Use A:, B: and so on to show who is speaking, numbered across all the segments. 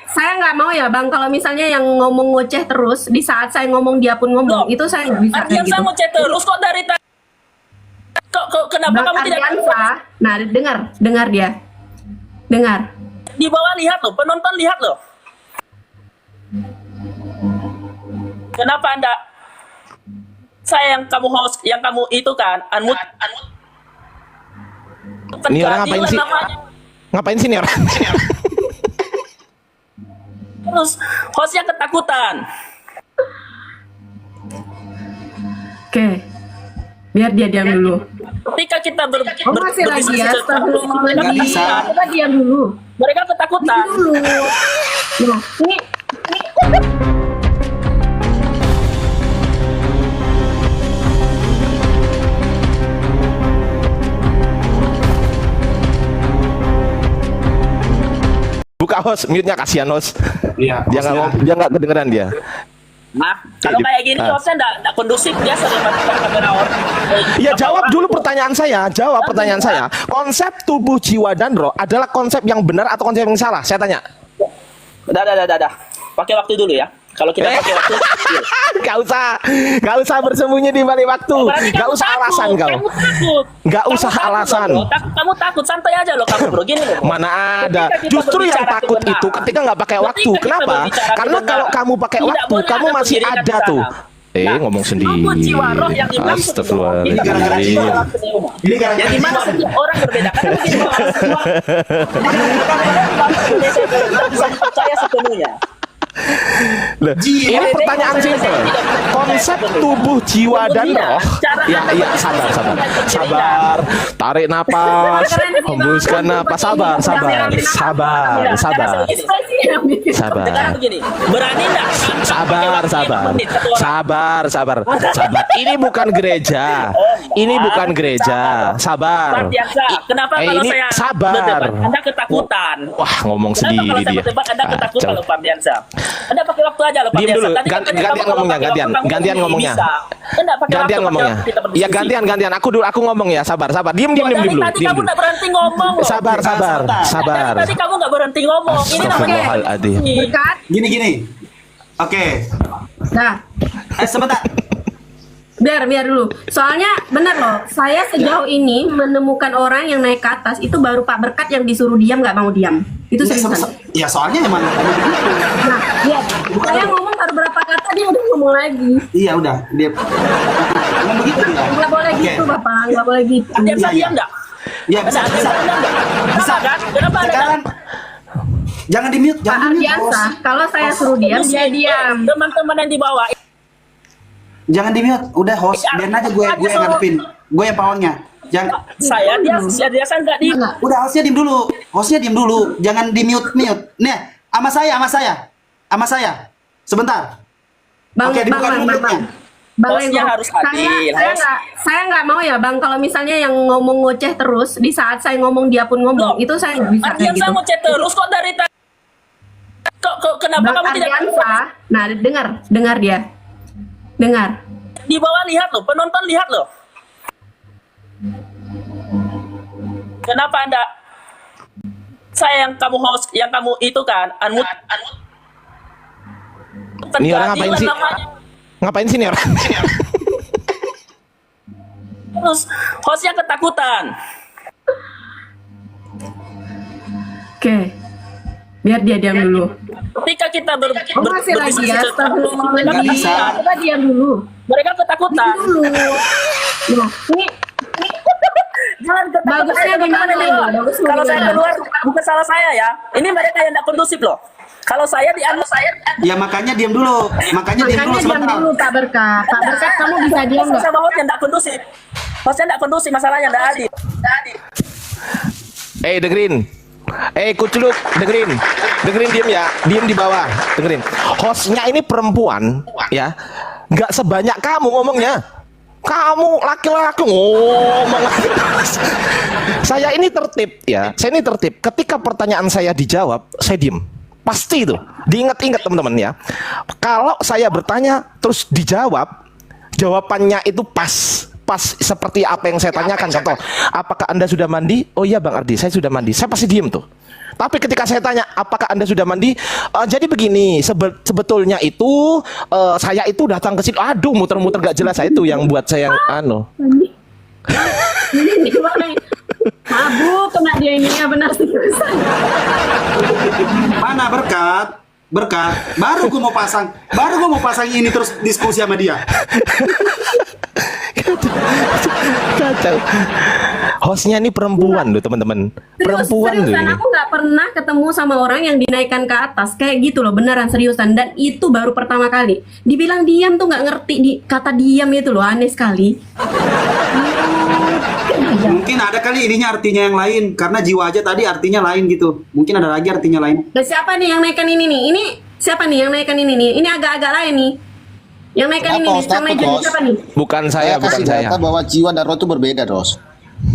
A: Saya nggak mau ya bang kalau misalnya yang ngomong ngoceh terus di saat saya ngomong dia pun ngomong. Loh, itu saya nggak bisa kayak gitu.
B: Saya ngoceh terus kok dari tadi. Kenapa
A: bang
B: kamu tidak?
A: Nah dengar dia, dengar.
B: Di bawah lihat loh, penonton lihat loh. Kenapa Anda? Saya yang kamu host, yang kamu itu kan, unmute.
C: Ini orang ngapain sih? Ngapain sih nih orang?
B: Terus hostnya ketakutan.
A: Oke, biar dia diam dulu.
B: Ketika kita
A: masih lagi ya,
D: nggak bisa.
A: Kita diam dulu.
B: Mereka ketakutan.
A: Dulu. Nah, ini
C: Buka host, mute-nya, kasihan host.
D: Iya.
C: Dia nggak kedengeran dia.
B: Nah, kalau kayak gini hostnya nggak kondusif, dia sering matikan kamera orang.
C: Ya jawab dulu pertanyaan saya. Jawab pertanyaan saya. Konsep tubuh, jiwa dan roh adalah konsep yang benar atau konsep yang salah? Saya tanya.
B: Dah. Pakai waktu dulu ya. Kalau kita pakai waktu,
C: Gak usah bersembunyi di balik waktu. Gak usah alasan kau.
B: Kamu takut.
C: Gak usah alasan.
B: Kamu takut, santai aja loh kamu bro. Gini loh.
C: Mana ada. Justru yang takut itu ketika nggak pakai waktu. Kenapa? Karena kalau kamu pakai waktu, kamu masih ada tuh. Ngomong sendiri. Astagfirullahaladzim.
D: Ini gara-gara
B: yang dimana setiap orang berbeda. Karena begini bisa percaya sepenuhnya.
C: Loh, ini pertanyaan simpel. Konsep tubuh, jiwa dan roh. Ya, sabar. Tarik napas, hembuskan napas. Sabar.
B: Begini, berani enggak?
C: Sabar. Ini bukan gereja. Sabar.
B: Kenapa kalau
C: ini
B: saya
C: sabar.
B: Anda ketakutan?
C: Wah, ngomong sendiri dia.
B: Anda ketakutan loh Pak Diansa. Anda pakai waktu aja loh Pak
C: Diam
B: Diansa.
C: dulu, gantian ngomongnya. Ya gantian. Aku ngomong ya, sabar. Diam dulu.
B: Tadi kamu nggak berhenti ngomong loh.
C: Sabar.
B: Tadi kamu nggak berhenti ngomong. Ini namanya
A: berkat.
D: Gini. Oke.
A: Nah,
D: Sebentar.
A: biar dulu. Soalnya benar loh, saya sejauh ini menemukan orang yang naik ke atas itu baru Pak Berkat yang disuruh diam nggak mau diam. Itu seriusan.
D: Ya soalnya emang.
A: Nah, iya. Saya ngomong baru berapa kata dia udah ngomong lagi.
D: Iya udah dia. Ngomong begitu dia.
A: Nggak boleh gitu Bapak, nggak boleh gitu.
B: Dia bisa diam nggak?
D: Ya bisa.
B: Bisa kan? Kenapa Anda?
D: Sekarang jangan di mute,
A: Pak Ardiansa, kalau saya suruh diam, dia diam.
B: Teman-teman yang di bawah.
D: Jangan di mute, udah host, biarin aja gue yang ngadepin. Gue yang pawangnya. Jangan
B: Dia nggak di.
D: Udah hostnya diem dulu. Jangan di mute. Nih, sama saya. Sebentar. Oke, dibuka dulu mute-nya.
A: Bang
B: Hostnya
A: Lego,
B: harus adil.
A: saya nggak mau ya Bang kalau misalnya yang ngomong ngoceh terus di saat saya ngomong dia pun ngomong. Loh, itu saya nggak bisa kayak gitu.
B: Saya ngoceh terus kok dari tadi. Kenapa kamu tidak?
A: Nah, dengar dia. Dengar.
B: Di bawah lihat loh, penonton lihat loh. Kenapa Anda? Saya yang kamu host, yang kamu itu kan, unmute.
C: Ini orang ngapain sih? Ngapain sih nih orang?
B: Terus hostnya ketakutan.
A: Oke. Biar dia diam dulu.
B: Ketika kita
A: masih lagi ya,
D: nggak bisa.
A: Kita diam dulu.
B: Mereka ketakutan.
A: Dulu. Nah, ini bagusnya gimana Lego?
B: Kalau saya keluar bukan salah saya ya. Ini mereka yang tidak kondusif loh. Kalau saya
D: Ya makanya diam dulu. Makanya diam dulu
A: Pak Berkat. Pak Berkat kamu bisa diam nggak?
B: sama host yang tidak kondusif. Hostnya tidak kondusif, masalahnya tidak adil.
C: Dengerin. Kuculuk, dengerin diem ya, diem di bawah, dengerin. Hostnya ini perempuan, ya, nggak sebanyak kamu ngomongnya. Kamu laki-laki ngomong. Saya ini tertib ya, Ketika pertanyaan saya dijawab, saya diem. Pasti itu, diingat-ingat teman-teman ya. Kalau saya bertanya terus dijawab, jawabannya itu pas seperti apa yang saya tanyakan. Contoh, apakah Anda sudah mandi? Oh iya Bang Ardi, saya sudah mandi. Saya pasti diem tuh. Tapi ketika saya tanya, apakah Anda sudah mandi? Jadi begini, sebetulnya itu saya itu datang ke sini. Aduh, muter-muter gak jelas. Itu yang buat saya yang
A: Ini gimana? Mabuk kena dia ini ya benar sih.
D: Mana berkat? Baru gue mau pasang ini terus diskusi sama dia.
C: Kacau. Hostnya ini perempuan loh teman-teman. Perempuan loh
A: Seriusan,
C: ini.
A: aku nggak pernah ketemu sama orang yang dinaikkan ke atas kayak gitu loh, beneran seriusan. Dan itu baru pertama kali. Dibilang diam tuh nggak ngerti kata diam itu loh, aneh sekali.
D: Mungkin ada kali ininya artinya yang lain, karena jiwa aja tadi artinya lain gitu. Mungkin ada lagi artinya lain.
A: Dan siapa nih yang naikkan ini nih? Ini siapa nih yang naikkan ini nih? Ini agak-agak lain nih. Yang naikkan ini nih, sama jadi siapa nih?
C: Bukan saya, bukan
E: kasih
C: saya.
E: data bahwa jiwa dan roh itu berbeda, Ros.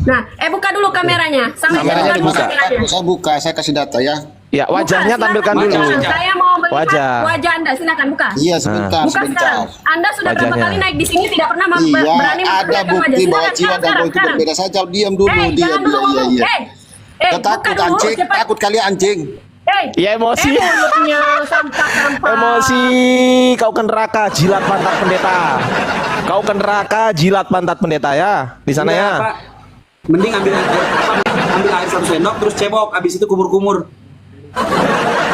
A: Nah, buka dulu kameranya. Sama
C: Kameranya
A: jadi
C: dibuka.
A: kameranya.
E: Saya buka, saya kasih data ya.
C: Ya, wajahnya
A: Buka,
C: tampilkan
A: silakan.
C: dulu.
A: Saya mau melihat
C: Wajah.
A: Anda, silakan buka.
E: Iya, sebentar,
A: Buka
E: sebentar.
A: sekarang. Anda sudah berapa
C: Wajahnya.
A: kali naik di sini tidak pernah
E: Iya,
A: berani
E: ada
A: memperlihatkan wajah.
E: bukti bahwa
A: Silakan,
E: jiwa dan roh itu
A: sekarang.
E: berbeda. Saya jawab diam dulu,
A: Jangan
E: diam,
A: dulu ngomong.
E: iya.
A: Buka
E: Takut
A: dulu,
E: anjing,
A: cepat.
E: takut kali anjing.
C: Ya emosi.
A: Mulutnya sampah-sampah.
C: Emosi. Kau ke neraka jilat pantat pendeta. Kau ke neraka jilat pantat pendeta ya. Di sana
D: Iya,
C: ya.
D: Pak. Mending ambil air 1 sendok terus cebok, habis itu kumur-kumur.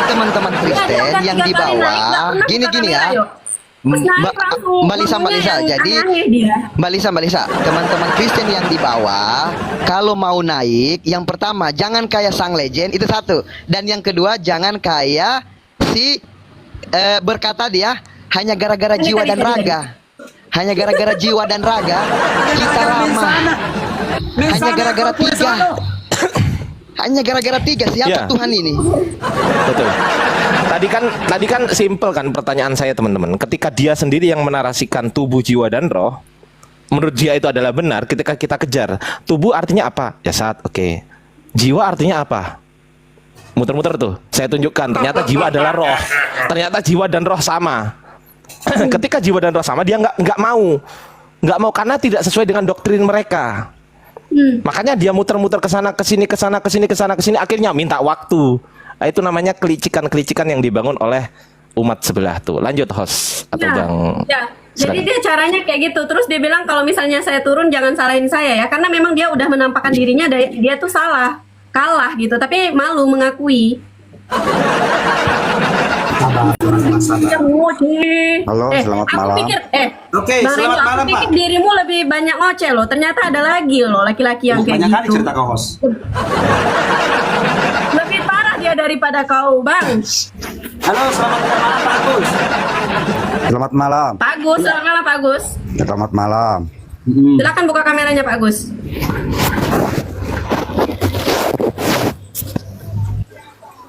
F: Teman-teman Kristen yang di bawah gini ya. Mbak Lisa, jadi Mbak Lisa, teman-teman Kristen yang di bawah kalau mau naik, yang pertama jangan kayak sang legend, itu satu, dan yang kedua jangan kayak si berkata dia hanya gara-gara jiwa dan raga, hanya gara-gara jiwa dan raga kita ramah, hanya gara-gara tiga. Hanya gara-gara tiga, siapa
C: Ya.
F: Tuhan ini?
C: Betul. Tadi kan simple kan pertanyaan saya teman-teman. Ketika dia sendiri yang menarasikan tubuh, jiwa dan roh, menurut dia itu adalah benar. Ketika kita kejar, tubuh artinya apa? Jasad, oke. Jiwa artinya apa? Muter-muter tuh. Saya tunjukkan. Ternyata jiwa adalah roh. Ternyata jiwa dan roh sama. Ketika jiwa dan roh sama, dia nggak mau karena tidak sesuai dengan doktrin mereka. Makanya dia muter-muter ke sana ke sini, akhirnya minta waktu. Nah, itu namanya kelicikan-kelicikan yang dibangun oleh umat sebelah tuh. Lanjut host atau Bang.
A: Ya. Jadi dia caranya kayak gitu. Terus dia bilang kalau misalnya saya turun jangan salahin saya ya, karena memang dia udah menampakkan dirinya dia tuh salah, kalah gitu, tapi malu mengakui.
E: Halo, selamat malam.
A: Pikir,
D: Oke,
A: Bang
D: selamat
A: Renzo,
D: malam,
A: aku pikir
D: Pak.
A: dirimu lebih banyak ngoceh loh. Ternyata ada lagi loh laki-laki yang kayak
D: Banyak kali
A: gitu.
D: cerita kau, host.
A: Lebih parah dia daripada kau, Bang.
D: Halo, selamat malam Pak Agus.
E: Selamat malam.
A: Pak Agus, selamat malam Pak Agus.
E: Selamat malam.
A: Silakan buka kameranya Pak Agus.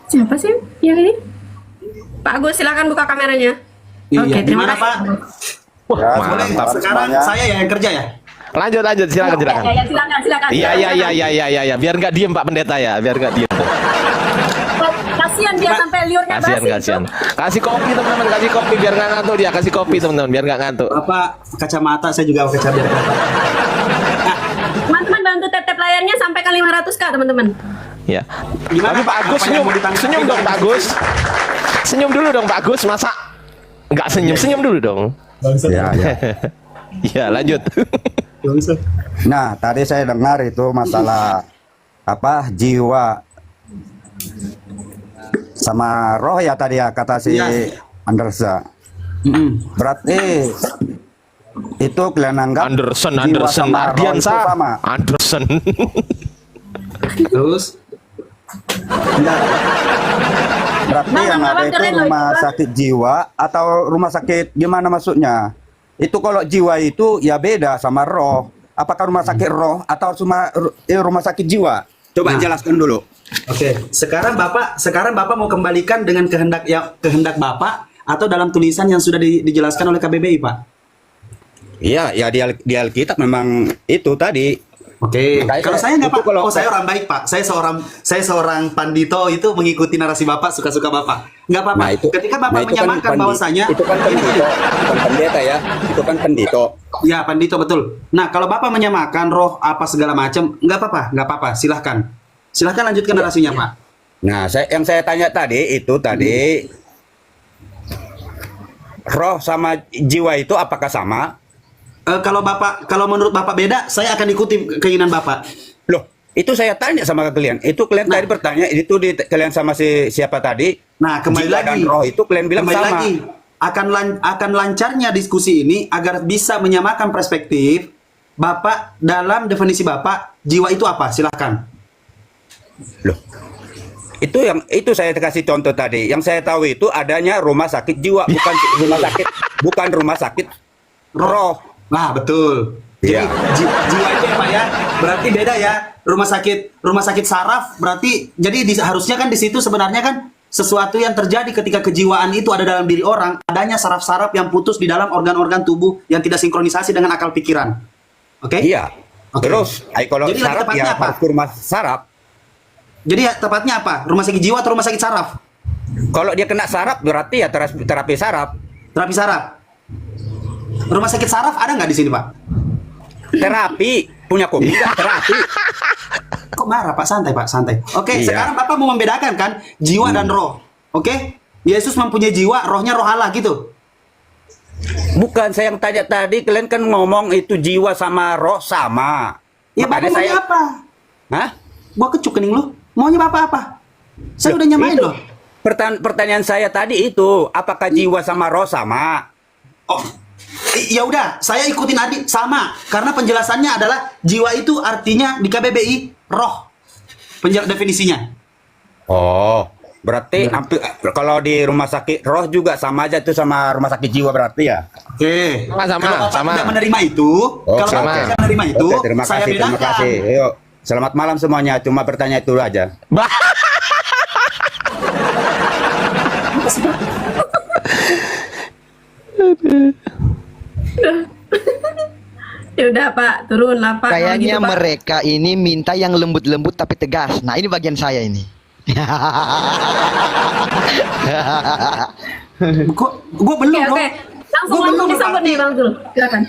A: Siapa sih yang ini? Pak Agus, silakan buka kameranya.
D: Iya,
A: Oke, terima
D: gimana
A: kasih.
D: Pak?
C: Wah,
D: Boleh,
C: mantap.
D: sekarang saya ya yang kerja ya?
C: Lanjut, silakan.
A: Ya, silakan.
C: Iya. Biar nggak diem Pak Pendeta ya, biar nggak diem.
A: Kasihan dia sampai liurnya basi.
C: Kasihan. Kasih kopi teman-teman, kasih kopi biar nggak ngantuk dia. Kasih kopi teman-teman biar nggak ngantuk.
D: Bapak kacamata saya juga pakai kacamata.
A: Teman-teman bantu tap-tap layarnya sampai ke 500k teman-teman.
C: Ya.
D: Gimana,
C: Tapi Pak
D: Pak?
C: Agus
D: Apa yang mau ditanggapi?
C: senyum dong Pak Agus. Senyum dulu dong Pak Agus, masa nggak senyum dulu dong.
E: Ya.
C: Ya lanjut.
E: Nah, tadi saya dengar itu masalah apa jiwa sama roh ya tadi ya kata si
D: Iya.
E: Andersa. Berarti itu kalian anggap
C: Anderson,
E: jiwa sama roh itu
C: Ardiansa,
E: sama.
C: Anderson.
D: Terus
E: Enggak. Berarti
A: Bang,
E: yang
A: Bang,
E: ada itu
A: keren loh
E: rumah
A: itu, Bang.
E: sakit jiwa atau rumah sakit gimana maksudnya? Itu kalau jiwa itu ya beda sama roh. Apakah rumah sakit roh atau cuma rumah sakit jiwa? Coba jelaskan dulu.
D: Oke, sekarang Bapak mau kembalikan dengan kehendak Bapak atau dalam tulisan yang sudah dijelaskan oleh KBBI, Pak?
E: Iya, ya di Alkitab memang itu tadi.
D: Oke.
E: Makanya
D: Kalau saya nggak
E: itu
D: Pak.
E: kalau-
D: Oh, saya orang baik Pak. Saya seorang pandito itu mengikuti narasi Bapak suka-suka Bapak. Nggak apa-apa. Ketika Bapak menyamakan bahwasanya
E: itu kan pendito, bukan pendeta ya. Itu kan pendito.
D: Ya, pandito betul. Nah, kalau Bapak menyamakan roh apa segala macam, nggak apa-apa. Silahkan lanjutkan narasinya, Pak.
E: Nah, yang saya tanya tadi itu tadi roh sama jiwa itu apakah sama?
D: Kalau menurut Bapak beda, saya akan ikuti keinginan Bapak.
E: Loh, itu saya tanya sama kalian. Itu kalian tadi bertanya itu kalian sama siapa tadi?
D: Nah, kembali
E: Jiwa
D: lagi.
E: dan roh itu kalian bilang
D: Kembali
E: sama.
D: lagi. Akan lancarnya diskusi ini agar bisa menyamakan perspektif Bapak dalam definisi Bapak, jiwa itu apa? Silahkan.
E: Loh. Itu saya kasih contoh tadi. Yang saya tahu itu adanya rumah sakit jiwa, bukan rumah sakit roh.
D: Nah, betul. Jadi
E: Iya.
D: jiwa itu ya Pak ya, berarti beda ya. Rumah sakit saraf berarti jadi harusnya kan di situ sebenarnya kan sesuatu yang terjadi ketika kejiwaan itu ada dalam diri orang, adanya saraf-saraf yang putus di dalam organ-organ tubuh yang tidak sinkronisasi dengan akal pikiran. Oke?
E: Iya.
D: Oke.
E: Terus, kalau
D: Jadi
E: saraf
D: tepatnya
E: ya
D: apa?
E: harus ke rumah saraf.
D: Jadi tepatnya apa? Rumah sakit jiwa atau rumah sakit saraf?
E: Kalau dia kena saraf berarti ya terapi saraf.
D: Terapi saraf. Rumah sakit saraf ada nggak di sini Pak?
E: Terapi punya kopi nggak? Terapi.
D: Kok marah Pak? Santai Pak, santai. Oke,
E: Iya.
D: sekarang Bapak mau membedakan kan jiwa dan roh. Oke? Yesus mempunyai jiwa, rohnya roh Allah gitu.
E: Bukan, saya yang tanya tadi kalian kan ngomong itu jiwa sama roh sama.
D: Ya Bapak maunya apa?
E: Hah?
D: Gua kecup kening lu. Maunya Bapak apa? Saya udah nyamain
E: Itu.
D: loh.
E: Pertanyaan saya tadi itu, apakah jiwa sama roh sama?
D: Oh, ya udah, saya ikutin Adi sama. Karena penjelasannya adalah jiwa itu artinya di KBBI roh. Definisinya.
E: Oh, berarti hampir kalau di rumah sakit roh juga sama aja tuh sama rumah sakit jiwa berarti ya?
D: Oke.
C: Sama,
D: Kalau Bapak
C: sama.
D: tidak menerima itu, kalau
C: sama.
D: Bapak tidak menerima itu,
E: Oke, terima
D: saya
E: kasih, terima
D: bedakan.
E: kasih. Yuk, selamat malam semuanya. Cuma bertanya itu aja.
A: Ya udah Pak, turun lah Pak. Kalau
F: Kayaknya
A: gitu, Pak.
F: mereka ini minta yang lembut-lembut tapi tegas. Nah, ini bagian saya ini.
D: Gua belum
A: Oke,
D: loh.
A: oke. Langsung
D: Gua belum
A: disambut nih Bang Zul. Silakan.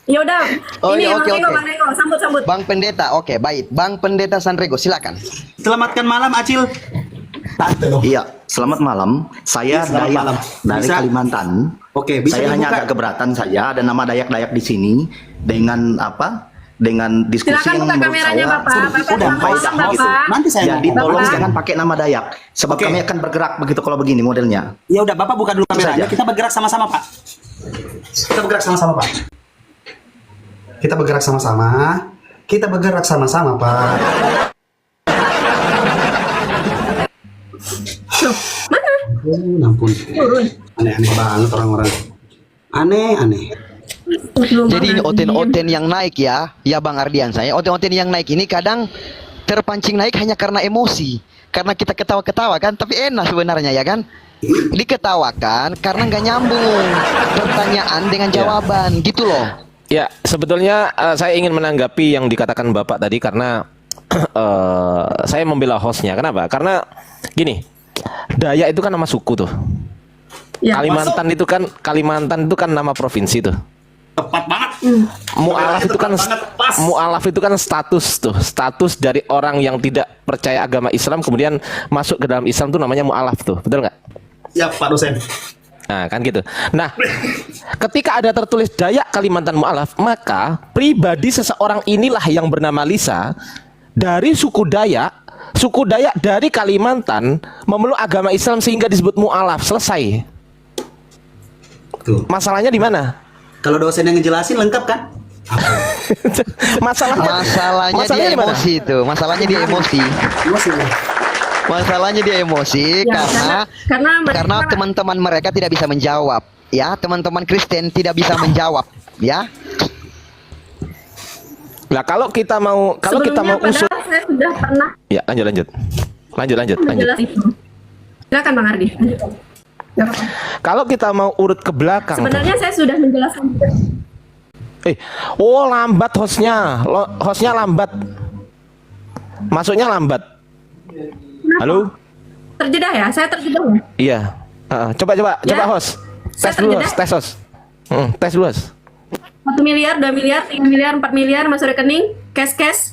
A: Ya udah.
F: Oh,
A: Ini
F: iya,
A: Bang
F: oke,
A: Rego,
F: oke.
A: Bang Rego, sambut.
F: Bang Pendeta, oke, baik. Bang Pendeta Sanrego, silakan.
D: Selamatkan malam Acil. Tante dong.
G: Iya, selamat malam. Saya
D: Selamat
G: Dayak
D: malam.
G: dari
D: Bisa?
G: Kalimantan.
D: Oke, bisa
G: Saya hanya
D: dibuka?
G: agak keberatan saja ada nama Dayak-Dayak di sini dengan apa? Dengan diskusi
A: Silakan
G: yang
A: buka
G: menurut
A: kameranya
G: saya
A: Bapak. Bapak
G: udah
A: selamat
G: baik.
A: malam,
D: Gitu.
A: Bapak.
D: Nanti saya
G: Jadi
D: ngomong.
G: tolong
A: Bapak.
G: jangan pakai nama Dayak, sebab
D: Oke.
G: kami akan bergerak begitu kalau begini modelnya.
D: Ya udah Bapak buka dulu kameranya.
G: saja.
D: Kita bergerak sama-sama, Pak. Kita bergerak sama-sama, Pak. Kita bergerak sama-sama. Kita bergerak sama-sama, Pak.
A: Loh, mana?
D: Oh, ampun.
A: Turun.
D: Aneh-aneh banget orang-orang. Aneh-aneh.
F: Jadi ini oten-oten yang naik ya, ya Bang Ardian saya. Oten-oten yang naik ini kadang terpancing naik hanya karena emosi. Karena kita ketawa-ketawa kan, tapi enak sebenarnya ya kan. Diketawakan karena nggak nyambung pertanyaan dengan jawaban gitu loh.
C: Ya, sebetulnya saya ingin menanggapi yang dikatakan Bapak tadi karena saya membela hostnya. Kenapa? Karena gini, Dayak itu kan nama suku tuh.
A: Ya.
C: Kalimantan itu kan nama provinsi tuh.
D: Tepat banget.
C: Mu'alaf itu kan status tuh, status dari orang yang tidak percaya agama Islam kemudian masuk ke dalam Islam tuh namanya mu'alaf tuh, betul nggak?
D: Ya, Pak dosen.
C: Nah, kan gitu. Nah, ketika ada tertulis Dayak Kalimantan Mu'alaf, maka pribadi seseorang inilah yang bernama Lisa dari suku Dayak dari Kalimantan memeluk agama Islam sehingga disebut Mu'alaf. Selesai.
D: Tuh.
C: Masalahnya di mana?
D: Kalau dosen yang ngejelasin lengkap kan?
F: Masalahnya dia
C: di mana?
F: emosi itu. Masalahnya dia emosi.
D: Masih.
F: Masalahnya dia emosi
A: Ya,
F: karena
A: mereka-
F: teman-teman mereka tidak bisa menjawab. Ya, teman-teman Kristen tidak bisa menjawab. Ya,
C: Nah, kalau kita mau
A: Sebelumnya
C: usut,
A: padahal saya sudah pernah
C: ya lanjut.
A: menjelaskan itu. Silakan Bang Ardi. Lanjut. Nggak apa-apa.
C: Kalau kita mau urut ke belakang,
A: Sebenarnya saya sudah menjelaskan juga.
C: lambat hostnya lambat, masuknya lambat.
A: Kenapa?
C: Halo,
A: Terjeda ya? Saya terjeda ya?
C: iya. Coba
A: Ya.
C: host,
A: Saya
C: tes dulu,
A: terjeda.
C: tes host, tes dulu host.
A: 1 miliar, 2 miliar, 3 miliar, 4 miliar masuk rekening, cash.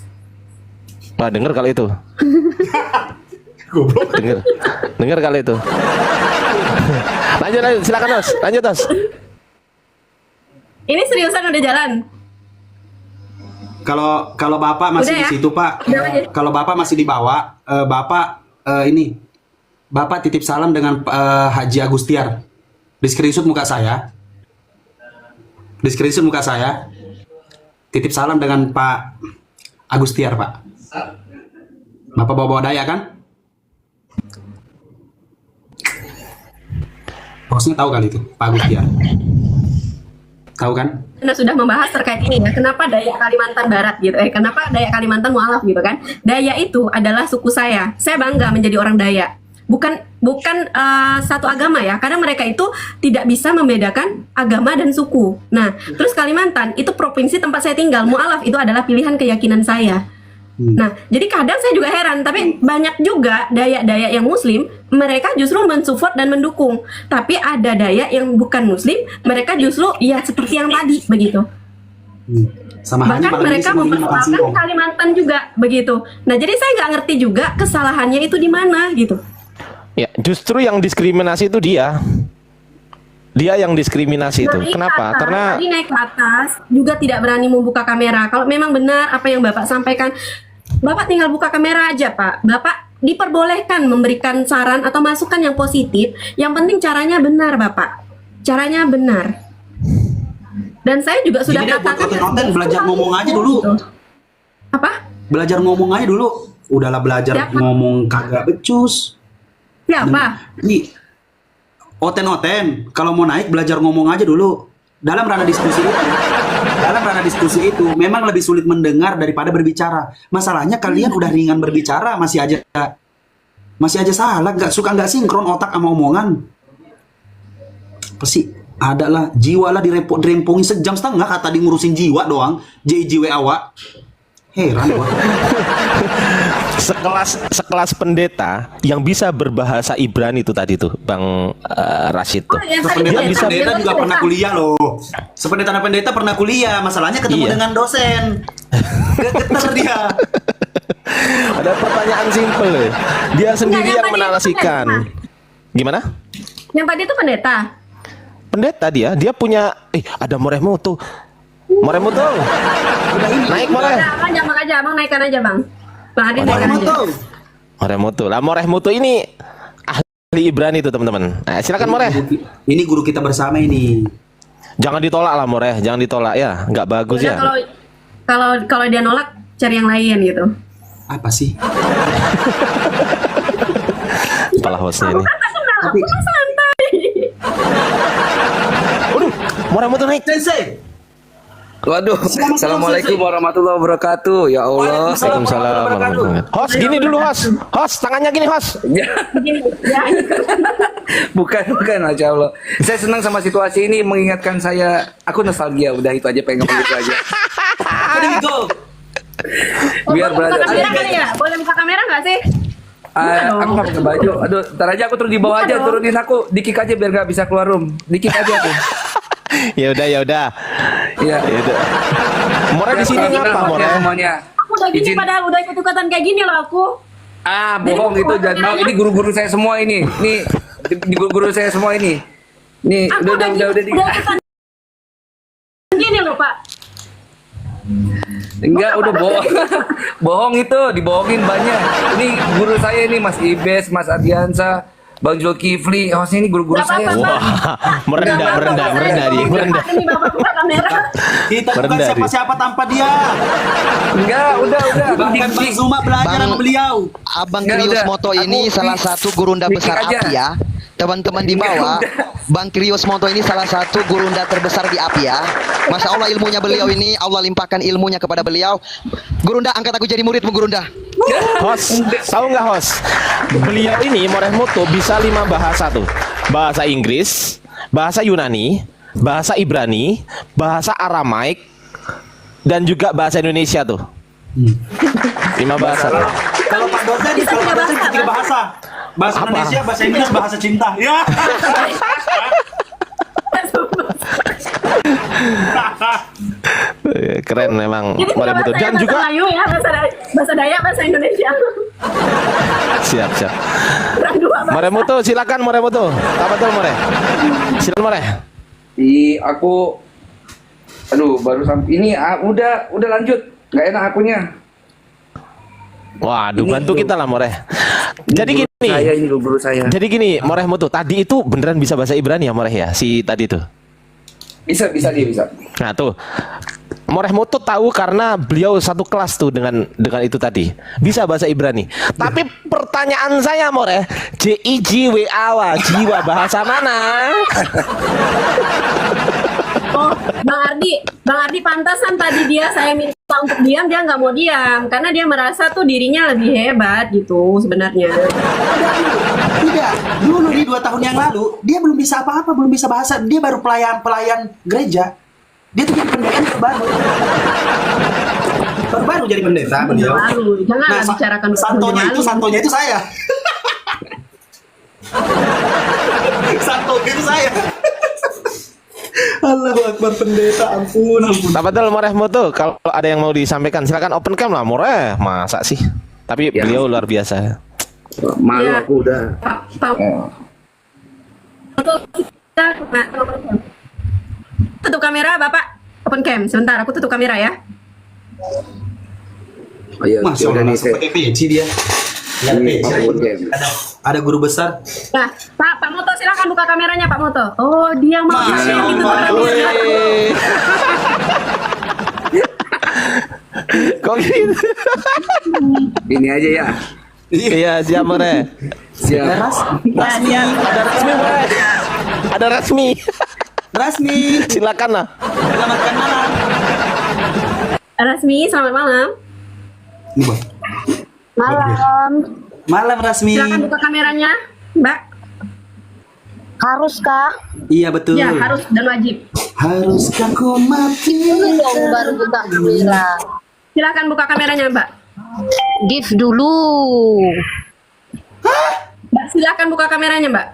C: Wah, denger kalau itu. Dengar kali itu. Lanjut, silakan Hos. Lanjut Hos.
A: Ini seriusan udah jalan.
D: Kalau Bapak masih
A: Udah
D: di
A: ya?
D: situ, Pak.
A: Udah aja.
D: Kalau Bapak masih di bawah, Bapak titip salam dengan Haji Agustiar. Di screenshot muka saya. Titip salam dengan Pak Agustiar, Pak. Bapak bawa Dayak kan? Bosnya tahu kali itu, Pak Agustiar. Tahu kan?
A: Anda sudah membahas terkait ini ya, kenapa Dayak Kalimantan Barat gitu, kenapa Dayak Kalimantan mualaf gitu kan? Dayak itu adalah suku saya bangga menjadi orang Dayak. Bukan satu agama ya, karena mereka itu tidak bisa membedakan agama dan suku. Nah, terus Kalimantan itu provinsi tempat saya tinggal, mualaf itu adalah pilihan keyakinan saya. Nah, jadi kadang saya juga heran, tapi banyak juga Dayak-Dayak yang Muslim, mereka justru mensupport dan mendukung. Tapi ada Dayak yang bukan Muslim, mereka justru ya seperti yang tadi begitu.
D: Sama halnya
A: Bahkan
D: Pak
A: mereka
D: Anies mau makan
A: mempersoalkan
D: singkong.
A: Kalimantan juga begitu. Nah, jadi saya nggak ngerti juga kesalahannya itu di mana gitu.
C: Ya, justru yang diskriminasi itu dia. Dia yang diskriminasi itu.
A: Naik ke
C: Kenapa?
A: atas,
C: Karena
A: tadi naik ke atas juga tidak berani membuka kamera. Kalau memang benar apa yang Bapak sampaikan, Bapak tinggal buka kamera aja, Pak. Bapak diperbolehkan memberikan saran atau masukan yang positif. Yang penting caranya benar, Bapak. Caranya benar. Dan saya juga sudah
D: Jadi dia buat
A: katakan
D: konten belajar ngomong aja dulu.
A: Apa?
D: Belajar ngomong aja dulu. Udahlah belajar
A: Siapa?
D: ngomong kagak becus.
A: Siapa?
D: Nih, oten-oten. Kalau mau naik belajar ngomong aja dulu. Dalam ranah diskusi itu, memang lebih sulit mendengar daripada berbicara. Masalahnya kalian udah ringan berbicara, masih aja salah, nggak sinkron otak sama omongan. Pasti ada lah, jiwa lah dirempongi sejam setengah kata di ngurusin jiwa doang, jiwa awak. Heran gua.
C: sekelas pendeta yang bisa berbahasa Ibrani itu tadi tuh, Bang Rashid tuh.
A: yang tadi
C: Dia
A: pendeta,
C: bisa
A: dia
D: Pendeta juga
A: pendeta.
D: pernah kuliah loh. Pendeta pernah kuliah. Masalahnya ketemu
C: Iya.
D: dengan dosen. Geter dia.
C: Ada pertanyaan simpel loh. Dia sendiri
A: yang
C: yang
A: tadi
C: menarasikan.
A: pendeta.
C: Gimana?
A: Yang tadi itu pendeta.
C: Pendeta dia punya ada Morehmu tuh. Morehmu tuh. Naik Moreh.
A: Abang aja, abang naikkan aja, Bang. Bang Adi naikkan aja.
C: Morehmu tuh. Lah Morehmu tuh ini ahli Ibrani tuh, teman-teman. Nah, silakan Moreh.
D: Ini guru kita bersama ini.
C: Jangan ditolak lah Moreh, jangan ditolak ya. Nggak bagus
A: Udah,
C: ya.
A: kalau dia nolak cari yang lain gitu.
D: Apa sih?
C: Kepala hostnya ini.
D: Tapi
A: Santai.
C: Waduh, Morehmu tuh naik.
D: Sensei.
H: Waduh, assalamualaikum warahmatullahi wabarakatuh. Ya Allah.
C: Waalaikumsalam warahmatullahi wabarakatuh. Host gini dulu host. Host tangannya gini host.
H: Ya,
A: Ya,
H: bukan, masya Allah. Saya senang sama situasi ini, mengingatkan saya. Aku nostalgia, udah itu aja, pengen ngomong itu aja.
D: Go.
H: Biar
A: boleh buka
H: berada.
A: kamera kali ya? Boleh buka kamera nggak sih?
H: Aku nggak pakai baju. Aduh, ntar aja aku turun di bawah aja, turunin aku, dikik aja biar nggak bisa keluar room. Dikik aja aku.
C: Ya udah.
H: Iya.
C: Ya udah. Moreh di sini ngapa Moreh?
H: Semuanya.
A: Aku udah gini
H: Izin.
A: padahal udah ikut-ikutan kayak gini loh aku.
H: Bohong itu, jangan mau. Ini guru-guru saya semua ini. Nih, guru saya semua ini. Nih,
A: Aku
H: udah
A: ikutan gini loh, Pak.
H: Enggak, udah bohong. Bohong itu, dibohongin banyak. Ini guru saya ini, Mas Ibes, Mas Ardiansa, Bang Zulkifli. Hostnya ini guru-guru
A: Nggak
H: saya.
A: apa-apa.
C: Wah, merendah dia, merendah.
A: Ini Bapak buka kamera.
D: Kita bukan
C: Merendah,
D: siapa-siapa tanpa dia.
H: Enggak, udah.
D: Bahkan Bang Zuma belajar
F: Bang-
D: sama beliau.
F: Abang
H: Nggak,
F: Krius
H: udah.
F: Moto ini
H: Aku
F: salah satu gurunda
H: dikit
F: besar
H: aja.
F: API ya. Teman-teman di
H: Nggak,
F: bawah,
H: udah.
F: Bang Krius Moto ini salah satu gurunda terbesar di API ya. Masya Allah ilmunya beliau ini, Allah limpahkan ilmunya kepada beliau. Gurunda, angkat aku jadi muridmu Gurunda.
C: Host, tahu nggak host? Beliau ini Moreh Moto bisa 5 bahasa tuh. Bahasa Inggris, bahasa Yunani, bahasa Ibrani, bahasa Aramaik, dan juga bahasa Indonesia tuh. 5 bahasa.
D: Kalau Pak dosen,
A: Bisa
D: kalau Pak
A: tiga
D: dosen
A: bahasa,
D: 3 bahasa. Bahasa
C: Apa?
D: Indonesia, bahasa Inggris, bahasa cinta. Ya.
C: Keren memang
A: Ini
C: Moreh Moto.
A: bahasa
C: Dan juga
A: Melayu ya, bahasa Dayak, bahasa Indonesia.
C: Siap, siap.
A: Kurang dua, Bang.
C: Moremoto, silakan Moremoto. Apa betul More? Silakan More.
H: Aku aduh baru sampai ini udah lanjut. Gak enak akunya.
C: Waduh,
H: Ini
C: bantu
H: guru.
C: kita lah More. Jadi gini.
H: Ini guru saya.
C: Jadi gini, More Mutu, tadi itu beneran bisa bahasa Ibrani ya More ya? Si tadi itu.
H: Bisa dia bisa.
C: Nah tuh, More Mutu tahu karena beliau satu kelas tuh dengan itu tadi. Bisa bahasa Ibrani. Tapi pertanyaan saya More, JIJWA, jiwa bahasa mana?
A: Oh, Bang Ardi pantasan tadi saya minta untuk diam, dia nggak mau diam karena dia merasa tuh dirinya lebih hebat gitu sebenarnya.
D: Tidak, dulu di 2 tahun yang lalu dia belum bisa apa-apa, belum bisa bahasa. Dia baru pelayan gereja. Dia tuh jadi pendeta baru jadi pendeta beliau.
A: Baru, jangan bicarakan
D: santonya itu saya. Santonya itu saya. Allahu Akbar, pendeta, ampun.
C: Tak betul More Mutu, kalau ada yang mau disampaikan silakan open cam lah More. Masa sih? Tapi
H: Ya.
C: beliau luar biasa.
H: Malu
A: Ya.
H: aku udah.
A: Pak, tutup kamera Bapak, open cam. Sebentar, aku tutup kamera ya.
H: Oh iya,
D: Masya
H: udah
D: Allah,
H: nih
D: langsung pakai peci dia. Lihat
H: Ini,
D: peci.
H: open cam.
D: Ada guru besar.
A: Nah, Pak Moto silakan buka kameranya Pak Moto. Oh, dia mau
D: Masya
A: kasih gitu.
D: Allah.
C: Kok gitu?
H: Ini aja ya.
C: Iya, siap More.
H: Siap.
D: Rasmi,
C: Ada resmi More. Ada resmi.
D: Rasmi.
C: Silakan lah.
D: Selamatkan malam.
A: Rasmi, selamat malam.
D: Ini Bang.
I: Malam.
D: Malam Rasmi.
A: Silakan buka kameranya, Mbak.
I: Haruskah?
D: Iya betul.
A: Ya, harus dan wajib.
D: Haruskah ku mati?
I: Dulu dong baru buka kamera.
A: Silakan buka kameranya, Mbak.
I: Give dulu.
A: Mbak, silakan buka kameranya, Mbak.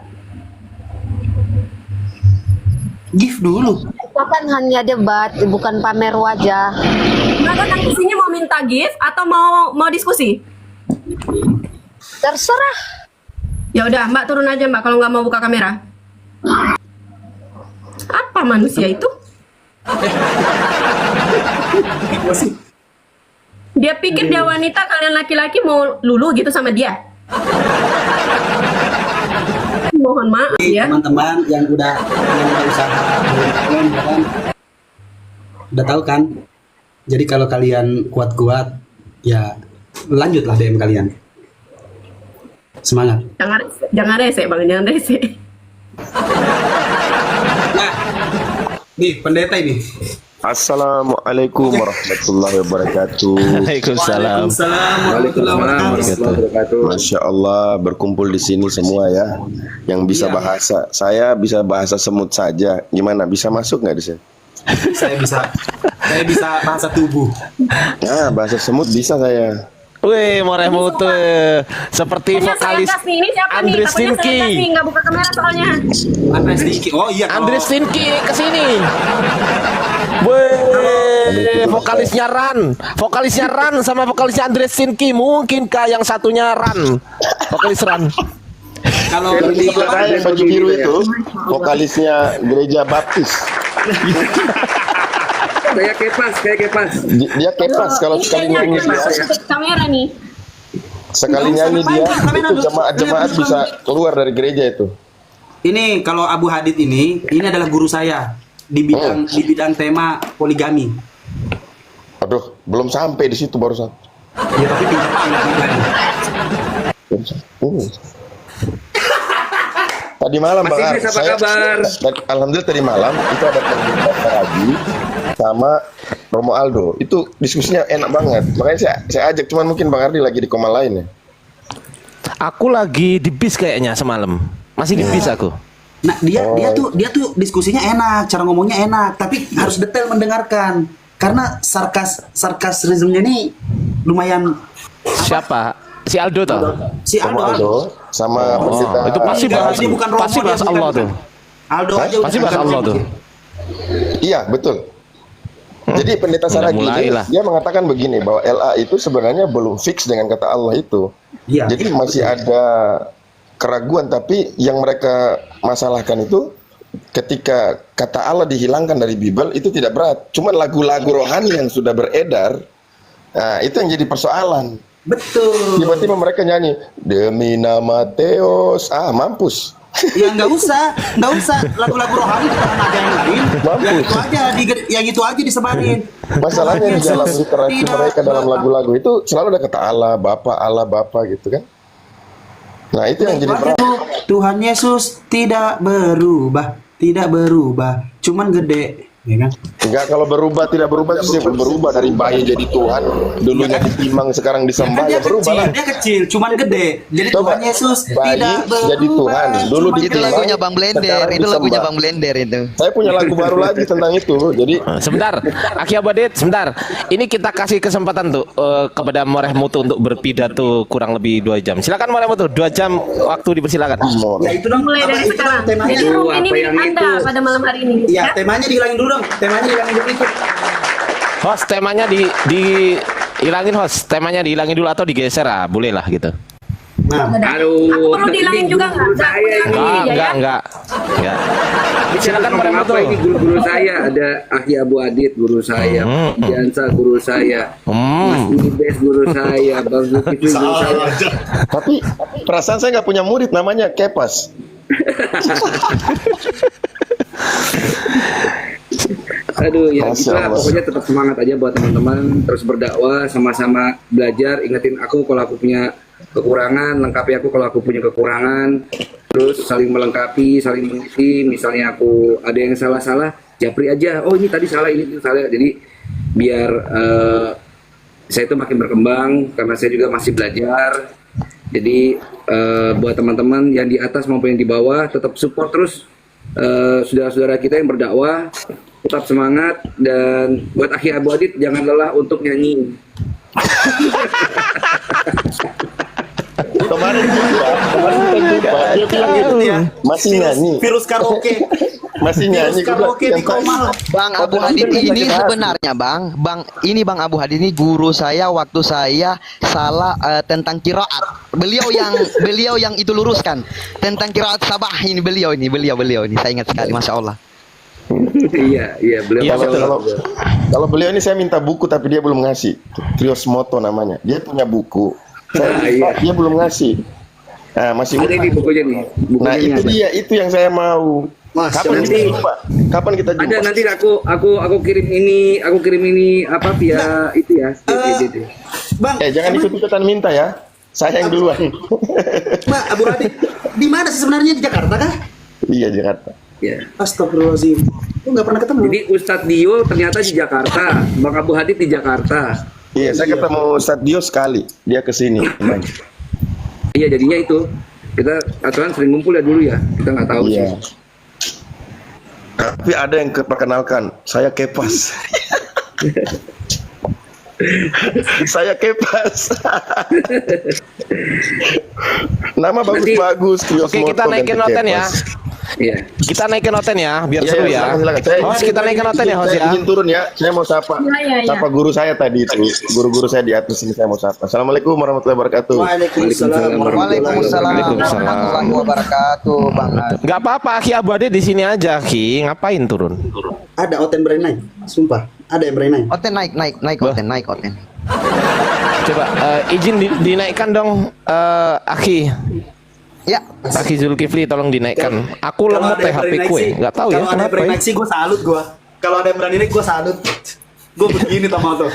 D: Give dulu.
I: Kita kan hanya debat, bukan pamer wajah.
A: Mbak datang ke sini mau minta gift atau mau diskusi?
I: Terserah.
A: Ya udah, Mbak turun aja, Mbak, kalau nggak mau buka kamera. Apa manusia itu? Dia pikir dia wanita, kalian laki-laki mau lulu gitu sama dia. Mohon maaf ya.
D: Teman-teman yang udah usaha, ya kan? Udah tahu kan? Jadi kalau kalian kuat-kuat, ya lanjutlah DM kalian. Semangat.
A: Jangan rese, Bang, jangan rese.
D: Nah, nih pendeta ini.
J: Assalamualaikum warahmatullahi wabarakatuh.
C: Waalaikumsalam.
D: Warahmatullahi wabarakatuh.
J: Masya Allah, berkumpul di sini semua ya. Yang bisa
D: Iya.
J: bahasa, saya bisa bahasa semut saja. Gimana? Bisa masuk nggak di sini?
D: Saya bisa bahasa tubuh.
J: Nah, bahasa semut bisa saya.
C: Wih, More Mutu. Seperti
A: Takutnya saya
C: vokalis
A: gas nih, ini siapa nih?
C: Andres
A: Takutnya saya gas nih,
C: Tinki.
A: nggak buka kamera soalnya.
D: Andres Diki. Oh iya.
C: Andres Tinki kesini. Wih, vokalisnya Ran sama vokalisnya Andres Tinki. Mungkinkah yang satunya Ran? Vokalis Ran.
D: Kalau
J: Di sebelah saya yang baju biru itu, vokalisnya gereja baptis.
H: Kayak kepas.
J: Dia kepas kalau
A: Ini
J: sekali
A: kayaknya
J: nyanyi
A: ada
J: dia.
A: masuk ke kamera nih.
J: Sekali nyanyi dia, itu jemaat-jemaat bisa keluar dari gereja itu.
D: ini kalau Abu Hadid ini adalah guru saya di bidang tema poligami.
J: Aduh, belum sampai di situ barusan.
D: Ya tapi pintar banget.
J: Tadi malam
H: Mas
J: Bang
H: Idris,
J: Ar,
H: apa kabar?
J: Alhamdulillah tadi malam itu ada pendeta lagi sama Romo Aldo. Itu diskusinya enak banget. Makanya saya ajak, cuman mungkin Bang Ardi lagi di koma lain ya.
C: Aku lagi di bis kayaknya semalam. Masih di bis aku.
D: Nah, dia tuh diskusinya enak, cara ngomongnya enak, tapi harus detail mendengarkan. Karena sarkasismenya ini lumayan
C: Siapa? Si Aldo toh?
D: si
J: Romo
D: Aldo.
J: Aldo sama pendeta.
C: itu pasti
D: Enggak,
C: bahas
D: dia bukan Romo,
C: pasti
D: dia
C: bahas
D: bukan-
C: Allah
D: bukan.
C: tuh.
D: Aldo
J: Hah?
D: aja udah
C: Pasti bahas
D: bukan
C: Allah
D: Romo.
C: tuh.
J: Iya, betul. Jadi pendeta
C: Udah
J: Saragi
C: mulai
J: ini,
C: lah.
J: dia mengatakan begini bahwa LA itu sebenarnya belum fix dengan kata Allah itu.
D: Iya.
J: Jadi masih ada keraguan, tapi yang mereka masalahkan itu ketika kata Allah dihilangkan dari Bible itu tidak berat. Cuman lagu-lagu rohani yang sudah beredar, nah, itu yang jadi persoalan.
D: Betul.
J: Tiba-tiba mereka nyanyi demi nama Theos, mampus.
D: Ya nggak usah lagu-lagu rohani kita ada yang lain. Yang itu aja disebarin.
J: Masalahnya di dalam literasi
D: Tidak
J: mereka dalam
D: berubah.
J: lagu-lagu itu selalu ada kata Allah Bapa gitu kan. Nah itu yang jadi berat.
D: Tuhan Yesus tidak berubah, cuman gede, ya kan?
J: Enggak, kalau tidak berubah sih berubah dari bayi jadi Tuhan. Dulunya ditimang sekarang disembah, ya berubah lah.
D: Dia kecil, cuman gede. Jadi
J: Coba,
D: Tuhan Yesus
J: bayi
D: tidak berubah.
J: jadi Tuhan. Dulu
D: cuman
F: Itu
J: ditimbang,
D: gede.
F: lagunya Bang Blender,
J: sekarang
F: itu lagunya
J: disembah.
F: Bang Blender itu.
J: Saya punya lagu baru lagi tentang itu. Jadi
C: Sebentar, Aki Abadit, sebentar. Ini kita kasih kesempatan tuh kepada Moreh Mutu untuk berpidato kurang lebih 2 jam. Silakan Moreh Mutu, 2 jam waktu dipersilakan.
D: Ya itu dong.
A: Mulai dari
D: Itu dong
A: sekarang.
D: temanya.
A: Jadi room ini
H: apa
A: milik
H: yang
A: Anda
H: itu?
A: pada malam hari ini.
D: Ya, temanya dihilangin dulu dong. Temanya dihilangin dulu itu.
C: Host, temanya dihilangin host. Temanya dihilangin dulu atau digeser boleh lah gitu.
D: Nah,
H: Aduh,
A: Aku perlu dihilangin juga nggak?
H: saya ini.
C: Enggak. Ya. Silakan Moreh Mutu.
H: Apa ini guru-guru saya? Ada Aki Abu Adit guru saya, Jansa guru saya, Mas Ibes guru saya, Bang Zulkifli guru saya.
J: tapi perasaan saya nggak punya murid namanya Kepas.
H: Aduh ya,
J: Masya
H: itulah
J: Allah.
H: pokoknya tetap semangat aja buat teman-teman, terus berdakwah, sama-sama belajar, ingetin aku kalau aku punya kekurangan, lengkapi aku kalau aku punya kekurangan, terus saling melengkapi, saling mengisi. Misalnya aku ada yang salah-salah, japri aja, oh ini tadi salah, ini salah, jadi biar saya itu makin berkembang karena saya juga masih belajar. Jadi buat teman-teman yang di atas maupun yang di bawah tetap support terus saudara-saudara kita yang berdakwah, tetap semangat. Dan buat Aki Abu Adit jangan lelah untuk nyanyi.
J: Kemarin kita jumpa, dia bilang gitu ya, masih nyanyi,
D: virus karaoke.
J: masih nyanyi.
D: Virus karaoke di Komal.
F: Bang Abu Hadid ini sebenarnya Bang Abu Hadid ini guru saya waktu saya salah tentang kiraat. Beliau yang itu luruskan tentang kiraat sabah ini beliau ini saya ingat sekali, Masya Allah.
H: Iya, beliau.
C: Iya, betul.
J: Kalau beliau ini saya minta buku tapi dia belum ngasih. Trios Moto namanya. Dia punya buku. Saya minta, dia belum ngasih. Nah, masih
H: Ada di bukunya nih. Bukunya
J: Nah,
H: nih
J: itu
H: ada.
J: dia, itu yang saya mau. Kapan kita jumpa? Kapan kita jumpa?
H: Ada nanti aku kirim ini apa via itu ya. DD.
D: Bang,
J: Jangan ikut-ikutan minta ya. Saya yang duluan.
D: Mbak Abu Adit, di mana sih sebenarnya, di Jakarta kah?
J: Iya, Jakarta.
H: Ya.
D: Astagfirullahaladzim. Lu nggak pernah ketemu?
H: Jadi Ustadz Dio ternyata di Jakarta, Bang Abu Hadid di Jakarta.
J: Iya, saya ketemu Ustadz Dio sekali. Dia kesini.
H: Iya, jadinya itu kita aturan sering ngumpul ya dulu ya. Kita nggak tahu
J: Iya.
H: sih.
J: Tapi ada yang perkenalkan, saya Kepas. Saya Kepas. Nama bagus-bagus. Trios
C: Oke, kita
J: Moto
C: naikin
J: dan
C: noten ya.
J: Kepas.
H: Iya.
C: Kita naikin noten ya, biar
J: Iya,
C: seru
J: iya,
C: ya.
J: silakan. Saya-
C: Host, kita naikin noten ya, host
J: Saya
C: ya.
J: izin turun ya. Saya mau sapa.
A: Iya.
J: Sapa guru saya tadi itu. Guru-guru saya di atas ini saya mau sapa. Assalamualaikum warahmatullahi wabarakatuh.
D: Waalaikumsalam.
F: Waalaikumsalam
C: Waalaikumsalam.
F: warahmatullahi wabarakatuh, Bang.
C: Gak apa-apa, Aki Abu Adit di sini aja, Ki. Ngapain turun?
D: Ada Oten berani naik, sumpah. Ada yang berani naik.
F: Oten naik Oten.
C: Coba izin dinaikkan dong, Aki.
F: Ya,
C: Aki Zulkifli tolong dinaikkan. Aku lemot
D: Kalau ada yang
C: HP
D: berani naik
C: kue.
D: sih,
C: Nggak tahu ya
D: Kalau ada yang
C: kenapa
D: berani
C: ya.
D: naik sih gue salut gue. Kalau ada yang berani naik gue salut. Gue begini sama tuh.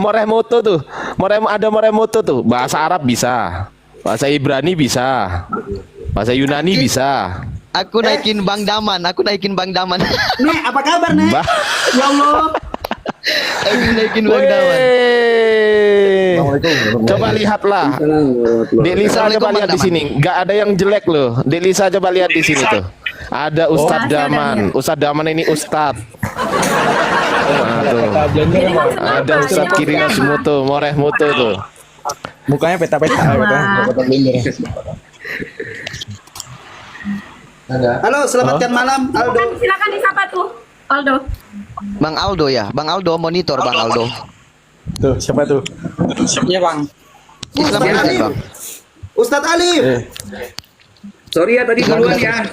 C: Moreh Moto tuh. Moreh Moto tuh. Bahasa Arab bisa. Bahasa Ibrani bisa. Bahasa Yunani bisa.
F: aku naikin Bang Daman.
D: Nek, apa kabar Nek?
C: Bah.
D: Ya Allah.
F: Aku naikin Bang Daman.
C: Wey. Coba lihatlah. Dek Lisa
F: Assalamualaikum,
C: coba lihat
F: Bang
C: di sini. Nggak ada yang jelek loh. Dek Lisa coba lihat di sini tuh. Ada Ustadz Daman. Ustadz Daman ini Ustadz. Nah, tuh. Ada Ustadz Kirina Semuto, Moreh Muto tuh.
E: Mukanya peta-peta.
D: Halo, selamatkan malam Aldo.
A: Silakan disapa tuh. Aldo.
F: Bang Aldo ya, Bang Aldo monitor Bang Aldo.
K: Tuh, siapa tuh?
H: Iya bang.
F: Islam Kristen Bang.
D: Ustadz Alif.
H: Sorry ya tadi duluan ya.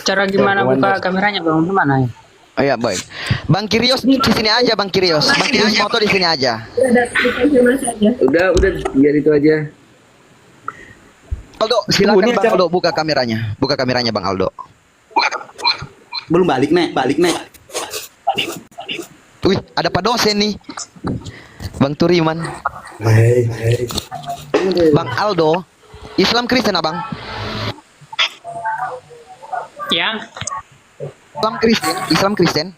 L: Cara gimana buka kameranya bang? Gimana ya?
F: Oh ya baik. Bang Kirios di sini aja Bang Kirios. Bang Kirios foto di sini aja.
H: Udah biar itu aja.
F: Aldo, silakan Bang Aldo buka kameranya. Buka kameranya Bang Aldo.
D: Belum balik nek.
F: Wih, ada Pak dosen nih. Bang Turiman. Bang Aldo, Islam Kristen Abang.
L: Ya,
F: Islam Kristen.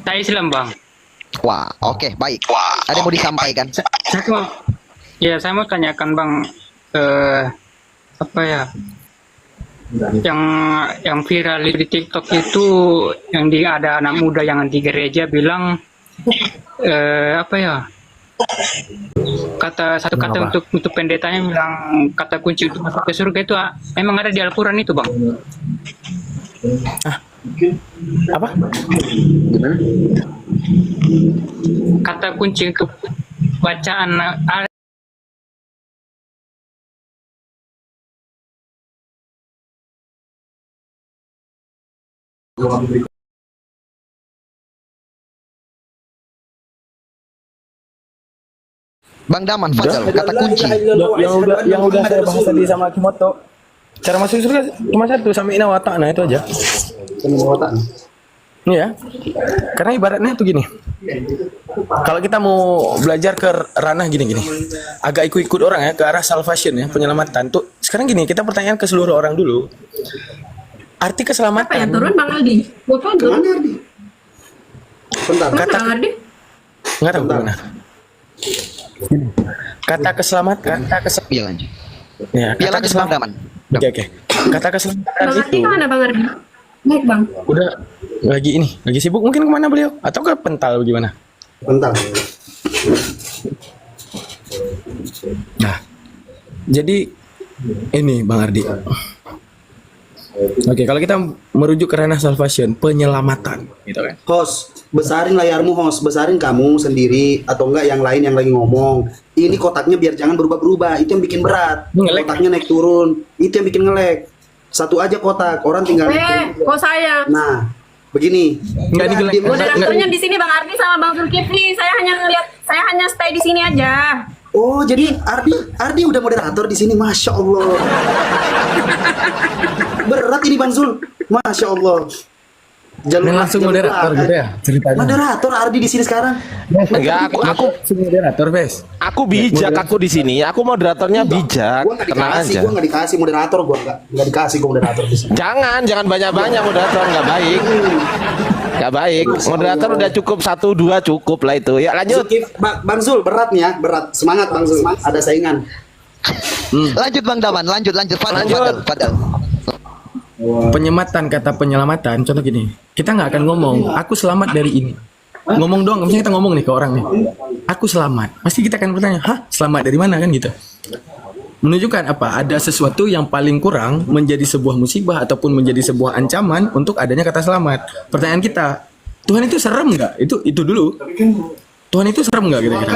L: saya Islam bang.
F: Wah, oke, baik. Ada yang mau disampaikan?
L: Saya mau tanyakan bang, apa ya? Yang viral di TikTok itu yang ada anak muda yang di gereja bilang apa ya? Satu kata untuk pendetanya bilang kata kunci untuk masuk ke surga itu memang ada di Al-Quran itu bang.
K: Apa?
H: Gimana?
L: Kata kunci untuk bacaan
F: Bang Daman, Fadal, kata kunci.
K: Yang udah saya bahas tadi sama Kimoto. Cara masuk surga cuma satu, sami'na wa ta'na itu aja. Iya. Karena ibaratnya tuh gini. Kalau kita mau belajar ke ranah gini-gini, agak ikut-ikut orang ya ke arah salvation ya, penyelamatan tuh. Sekarang gini, kita pertanyaan ke seluruh orang dulu. Arti keselamatan.
A: Apa ya turun Bang Aldi? Bapak turun.
D: Bentar.
K: Kata
A: Bang Aldi?
K: nggak tahu gimana. Kata keselamatan,
F: Iya lanjut.
K: ya,
F: Iya
K: kata
F: lanjut Bang Daman.
K: Oke. Kata keselamatan
A: Bang Aldi
K: itu
A: kemana Bang Aldi? Baik Bang.
K: udah lagi sibuk mungkin kemana beliau atau ke pental bagaimana?
D: Bentar.
K: Nah, jadi ini Bang Ardi. Oke, kalau kita merujuk ke ranah salvation, penyelamatan, gitu kan?
D: Host, besarin layarmu host, besarin kamu sendiri atau enggak yang lain yang lagi ngomong. Ini kotaknya biar jangan berubah-berubah, itu yang bikin berat.
K: Nge-lag.
D: Kotaknya naik turun, itu yang bikin nge-lag. Satu aja kotak, orang tinggal.
A: Kok saya?
D: Nah, begini.
K: Nggak di-lag.
A: Moderatornya di sini Bang Ardi sama Bang Zulkifli. Saya hanya stay di sini aja.
D: Oh, jadi Ardi udah moderator di sini, masya Allah. Berat ini Bang Zul, masya Allah.
K: Dan langsung moderator gitu ya ceritanya.
D: Moderator Ardi di sini sekarang.
C: Enggak, aku
K: moderator, Bes.
C: aku bijak aku di sini. Aku moderatornya bijak.
D: Gua nggak
C: Tenang
D: dikasih,
C: aja.
D: gua nggak dikasih moderator, gua nggak dikasih gua moderator di sini.
C: Jangan banyak-banyak moderator, nggak baik. Nggak baik. Moderator udah cukup 1-2 cukup lah itu. Ya lanjut.
D: Bang Zul berat nih ya, berat. Semangat Bang Zul, ada saingan.
F: Lanjut Bang Daman, lanjut. Fadal.
K: Penyematan, kata penyelamatan, contoh gini, kita nggak akan ngomong, aku selamat dari ini. Ngomong doang, misalnya kita ngomong nih ke orang nih, aku selamat. Pasti kita akan bertanya, hah, selamat dari mana kan gitu. Menunjukkan apa? Ada sesuatu yang paling kurang menjadi sebuah musibah ataupun menjadi sebuah ancaman untuk adanya kata selamat. Pertanyaan kita, Tuhan itu serem nggak? Itu dulu. Tuhan itu serem nggak kira-kira?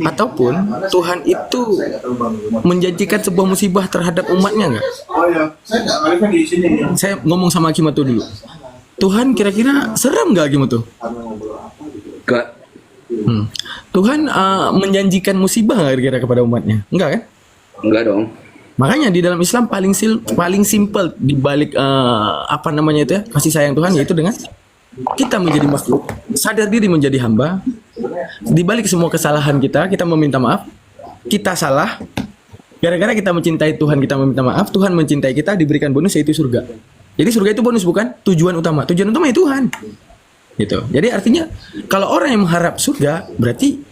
K: Ataupun Tuhan itu menjanjikan sebuah musibah terhadap umatnya nggak? Saya ngomong sama Akimoto dulu. Tuhan kira-kira serem nggak Akimoto?
H: Enggak.
K: Tuhan menjanjikan musibah nggak kira-kira kepada umatnya? Enggak kan?
H: Enggak dong.
K: Makanya di dalam Islam paling simple di balik apa namanya itu ya, kasih sayang Tuhan, yaitu dengan kita menjadi makhluk, sadar diri menjadi hamba. Di balik semua kesalahan kita meminta maaf. Kita salah. Gara-gara kita mencintai Tuhan, kita meminta maaf. Tuhan mencintai kita, diberikan bonus yaitu surga. Jadi surga itu bonus, bukan tujuan utama. Tujuan utama itu Tuhan. Gitu. Jadi artinya kalau orang yang mengharap surga, berarti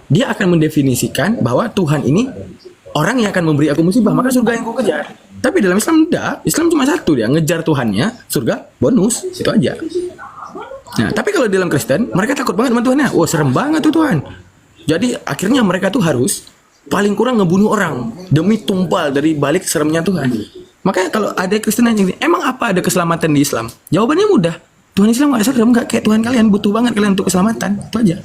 K: dia akan mendefinisikan bahwa Tuhan ini orang yang akan memberi aku musibah, maka surga yang aku kejar. Tapi dalam Islam tidak. Islam cuma satu, dia ngejar Tuhannya, surga bonus, itu aja. Nah, tapi kalau di dalam Kristen, mereka takut banget sama Tuhannya. Wah, serem banget tuh Tuhan. Jadi akhirnya mereka tuh harus paling kurang ngebunuh orang demi tumpal dari balik seremnya Tuhan. Makanya kalau ada Kristen yang gini, emang apa ada keselamatan di Islam? Jawabannya mudah. Tuhan Islam nggak serem, nggak kayak Tuhan kalian, butuh banget kalian untuk keselamatan, itu aja.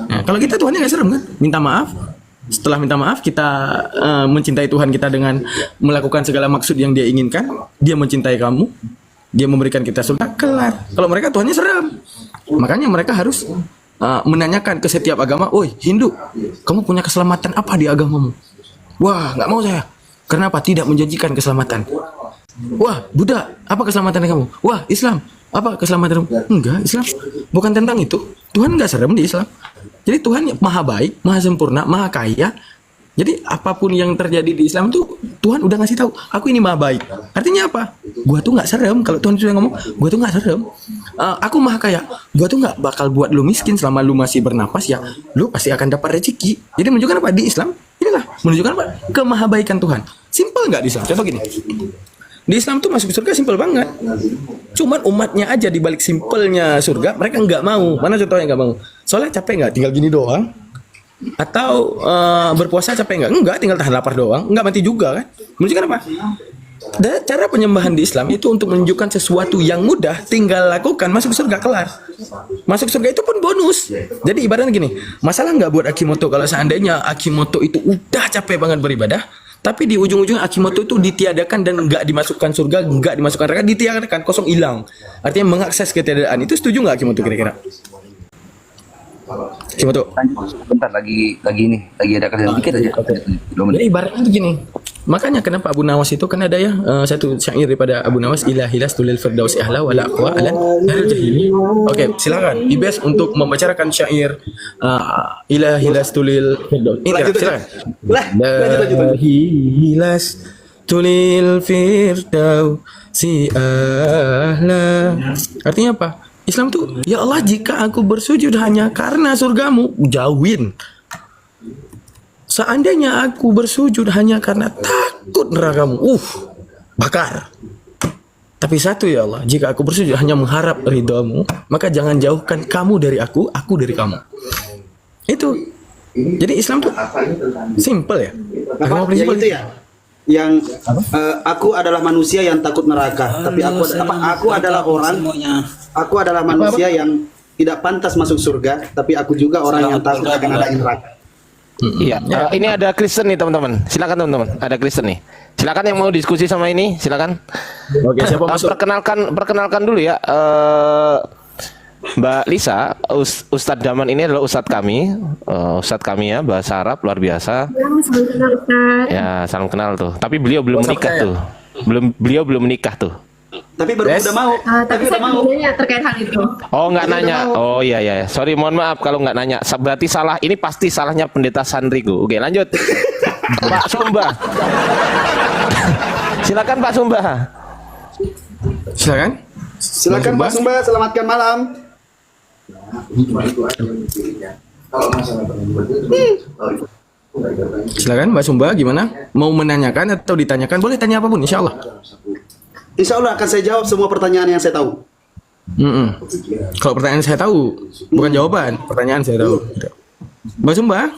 K: Nah, kalau kita Tuhannya nggak serem kan? Minta maaf. Setelah minta maaf kita mencintai Tuhan kita dengan melakukan segala maksud yang Dia inginkan. Dia mencintai kamu, Dia memberikan kita surga, kelar. Kalau mereka Tuhannya serem, makanya mereka harus menanyakan ke setiap agama, "Oi Hindu, kamu punya keselamatan apa di agamamu?" "Wah, nggak mau saya." "Kenapa?" "Tidak menjanjikan keselamatan." "Wah, Buddha, apa keselamatan kamu?" "Wah, Islam, apa keselamatan kamu?" "Enggak, Islam bukan tentang itu. Tuhan nggak serem di Islam." Jadi Tuhan maha baik, maha sempurna, maha kaya. Jadi apapun yang terjadi di Islam itu Tuhan udah ngasih tahu, aku ini maha baik. Artinya apa? Gua tuh nggak serem. Kalau Tuhan sudah ngomong, gua tuh nggak serem. Aku maha kaya. Gua tuh nggak bakal buat lu miskin selama lu masih bernapas ya. Lu pasti akan dapat rezeki. Jadi menunjukkan apa di Islam? Inilah menunjukkan apa? Kemahabaikan Tuhan. Simpel nggak di Islam? Contoh gini. Di Islam tuh masuk surga simpel banget. Cuman umatnya aja di balik simpelnya surga mereka nggak mau. Mana contohnya nggak mau? Soalnya capek nggak? Tinggal gini doang. Atau berpuasa capek nggak? Enggak, tinggal tahan lapar doang. Nggak mati juga kan? Menunjukkan apa? Cara penyembahan di Islam itu untuk menunjukkan sesuatu yang mudah, tinggal lakukan, masuk surga, kelar. Masuk surga itu pun bonus. Jadi ibaratnya gini, masalah nggak buat Akimoto kalau seandainya Akimoto itu udah capek banget beribadah, tapi di ujung-ujung Akimoto itu ditiadakan dan nggak dimasukkan surga, nggak dimasukkan neraka, ditiadakan, kosong, hilang. Artinya mengakses ketiadaan. Itu setuju nggak Akimoto kira-kira? Akimoto.
H: Bentar lagi ada kerjaan dikit aja.
K: Jadi ibaratnya itu gini. Makanya kenapa Abu Nawas itu kan ada ya satu syair daripada Abu Nawas, ilahilas tulil firdausi ahla wala aqwa alan daril jahili. Oke, silakan Ibes untuk membacakan syair ilahilas tulil firdausi. Silakan. Ilahilas tulil firdausi ahla. Artinya apa? Islam tuh, ya Allah, jika aku bersujud hanya karena surgamu, jauhin. Seandainya aku bersujud hanya karena takut nerakamu, bakar. Tapi satu ya Allah, jika aku bersujud hanya mengharap ridhamu, maka jangan jauhkan kamu dari aku dari kamu. Itu. Jadi Islam tuh simple ya.
D: Agama prinsip itu ya. Yang aku adalah manusia yang takut neraka, tapi aku adalah manusia yang tidak pantas masuk surga, tapi aku juga orang yang takut akan ada neraka.
C: Iya, ini ada Kristen nih teman-teman. Silakan teman-teman, ada Kristen nih. Silakan yang mau diskusi sama ini, silakan.
K: Oke, siapa masuk?
C: Perkenalkan dulu ya, Mbak Lisa. Ustadz Daman ini adalah Ustadz kami ya, bahasa Arab luar biasa. Ya, salam kenal tuh. Tapi beliau belum menikah tuh. Beliau belum menikah tuh.
D: Tapi baru udah mau.
A: Tapi saya mau nanya terkait hal itu.
C: Oh, nggak nanya. Oh iya. Sorry, mohon maaf kalau nggak nanya. Berarti salah. Ini pasti salahnya pendeta Sandrigo. Oke, lanjut. Pak Sumba. Silakan Pak Sumba.
D: Silakan Pak Sumba, selamatkan malam.
K: Silakan Mbak Sumba, gimana? Mau menanyakan atau ditanyakan? Boleh tanya apapun, insya Allah.
D: Insya Allah akan saya jawab semua pertanyaan yang saya tahu.
K: Kalau pertanyaan saya tahu, bukan jawaban. Pertanyaan saya tahu. Mbak Sumba,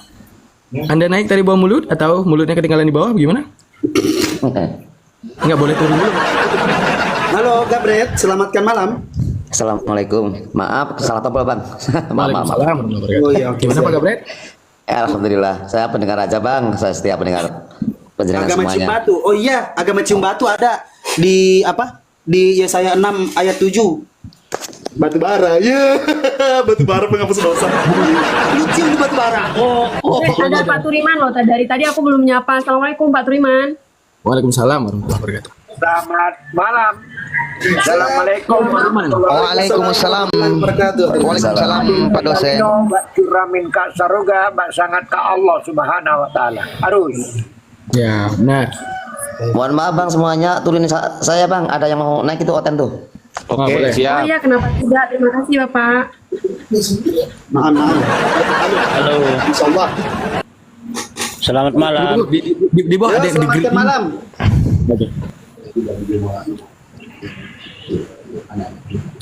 K: Anda naik tadi bawah mulut atau mulutnya ketinggalan di bawah? Gimana? Nggak boleh turun dulu.
D: Halo, Gabret, selamatkan malam.
M: Assalamualaikum. Maaf, salah tombol bang. Maaf.
D: Oh iya, oke.
K: Gimana Pak Gabret?
M: Alhamdulillah, saya pendengar aja bang. Saya setiap pendengar penjelasan
D: Agama
M: semuanya.
D: Cium Batu. Oh iya, agama Cium Batu ada di apa? Di Yesaya 6 ayat 7. Batu bara. Ya, batu bara penghapus dosa. Lu cium di batu bara.
A: Ada Pak Turiman loh. Dari tadi aku belum nyapa. Assalamualaikum Pak Turiman.
K: Waalaikumsalam warahmatullahi wabarakatuh.
N: Selamat malam. Assalamualaikum.
F: Waalaikumsalam. Waalaikumsalam Pak dosen.
N: Mbak Curamin Kak Saroga, Mbak sangat ke Allah Subhanahu wa taala. Harus.
K: Ya, benar.
M: Mohon maaf bang semuanya, turunin saya bang. Ada yang mau naik itu oten tuh.
C: Oke, siap.
A: Oh iya, kenapa tidak? Terima kasih Bapak.
D: Maaf.
N: Halo.
D: Insyaallah.
N: Selamat malam.
K: Di bawah ada yang
D: Selamat malam.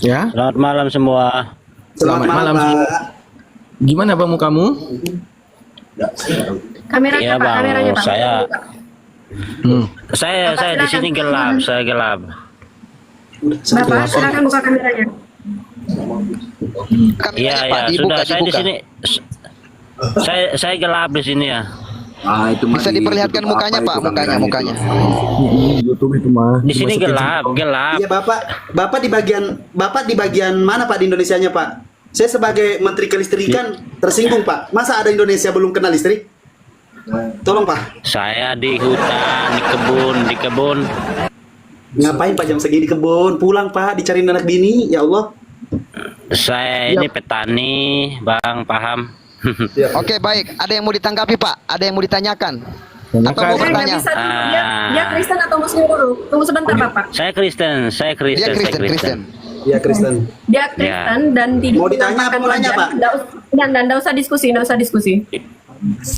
K: Ya.
N: Selamat malam semua.
K: Selamat malam. Gimana Pak mukamu?
A: Kameranya
N: Iya
A: Pak,
N: bang,
A: kameranya Pak.
N: saya
B: Saya di sini gelap, saya gelap.
A: Bapak silakan buka kameranya.
B: Iya, ya, sudah saya di sini. Saya gelap di sini ya.
F: Bisa diperlihatkan mukanya Pak, mukanya.
K: YouTube itu mah.
B: Di sini gelap.
D: Iya Bapak di bagian mana Pak di Indonesianya Pak? Saya sebagai Menteri Kelistrikan tersinggung Pak. Masa ada Indonesia belum kena listrik? Tolong Pak.
B: Saya di hutan, di kebun.
D: Ngapain Pak jam segini di kebun? Pulang Pak, dicariin anak bini, ya Allah.
B: Saya ini petani, Bang, paham?
F: Oke, baik. Ada yang mau ditanggapi Pak? Ada yang mau ditanyakan? Atau mau bertanya?
A: Bisa dulu. Dia Kristen atau Muslim dulu? Tunggu sebentar Bapak.
B: Saya Kristen.
F: Dia Kristen.
D: Iya Kristen.
A: Dia Kristen dan tidak
D: Mau ditanya apa mau nanya, Pak?
A: Nggak usah diskusi,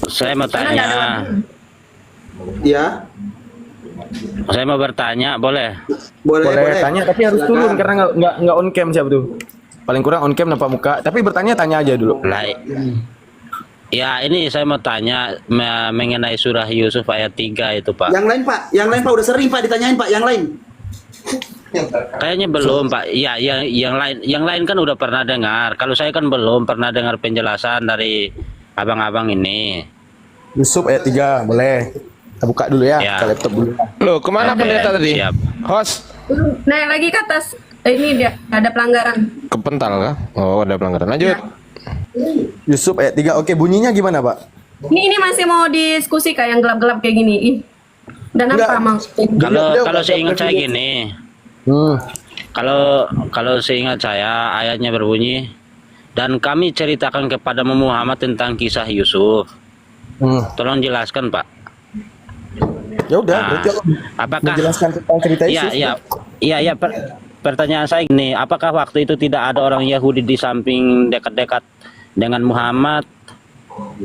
B: Saya mau tanya.
D: Iya.
B: Saya mau bertanya, boleh?
K: Boleh tanya, tapi harus turun karena nggak on cam siapa tuh. Paling kurang on cam nampak muka. Tapi bertanya tanya aja dulu.
B: Ya, ini saya mau tanya mengenai surah Yusuf ayat 3 itu, Pak.
D: Yang lain Pak udah sering Pak ditanyain Pak, yang lain.
B: Kayaknya belum, Pak. Ya, yang lain kan udah pernah dengar. Kalau saya kan belum pernah dengar penjelasan dari abang-abang ini.
K: Yusuf ayat 3, boleh. Kita buka dulu ya, kita laptop dulu.
C: Loh, kemana pendeta tadi?
B: Siap.
C: Host,
A: naik lagi ke atas. Ini dia ada pelanggaran.
C: kepental kah? Oh, ada pelanggaran. Lanjut.
K: Yusuf ayat 3. Oke, bunyinya gimana, Pak?
A: Ini masih mau diskusi kayak yang gelap-gelap kayak gini. Ih. Dan apa mau?
B: Kalau seingat saya gini. Kalau seingat saya ayatnya berbunyi, dan kami ceritakan kepada Muhammad tentang kisah Yusuf. Tolong jelaskan, Pak.
K: Ya udah, berarti
B: apakah
K: menjelaskan tentang cerita Yusuf.
B: Iya, pertanyaan saya gini, apakah waktu itu tidak ada orang Yahudi di samping dekat-dekat dengan Muhammad?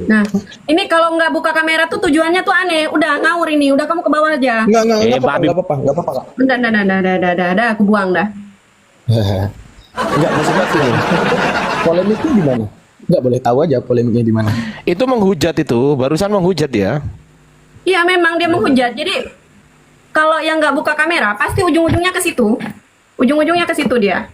A: Nah, ini kalau nggak buka kamera tuh tujuannya tuh aneh. Udah ngawur ini, udah kamu ke bawah aja.
K: Nggak apa-apa, Kak.
A: Udah, aku buang dah.
K: Enggak, maksudnya gini. Polemiknya di mana? Enggak boleh tahu aja polemiknya di mana.
C: Itu menghujat itu, barusan menghujat ya.
A: Iya, memang dia menghujat. Jadi kalau yang nggak buka kamera, pasti ujung-ujungnya ke situ. Ujung-ujungnya ke situ dia.